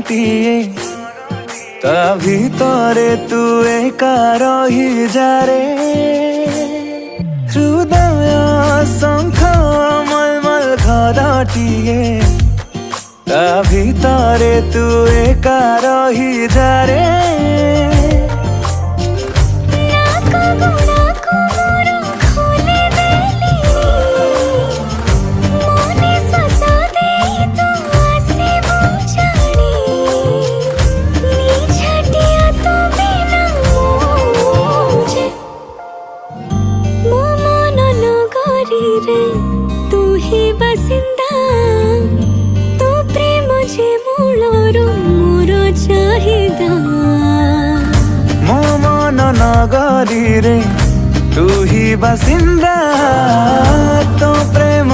ଟିଏ ତା ଭିତରେ ତୁ ଏକା ରହିଯାରେ ହୃଦୟ ଶଙ୍ଖ ମଲମଲ ଘରଟିଏ ତା ଭିତରେ ତୁ ଏକା ରହିଯାରେ तू ही बसिंदा तू प्रेम जे मूलरू मोर चाहिदा मो मन नगरी रे तू ही बासिंदा तो प्रेम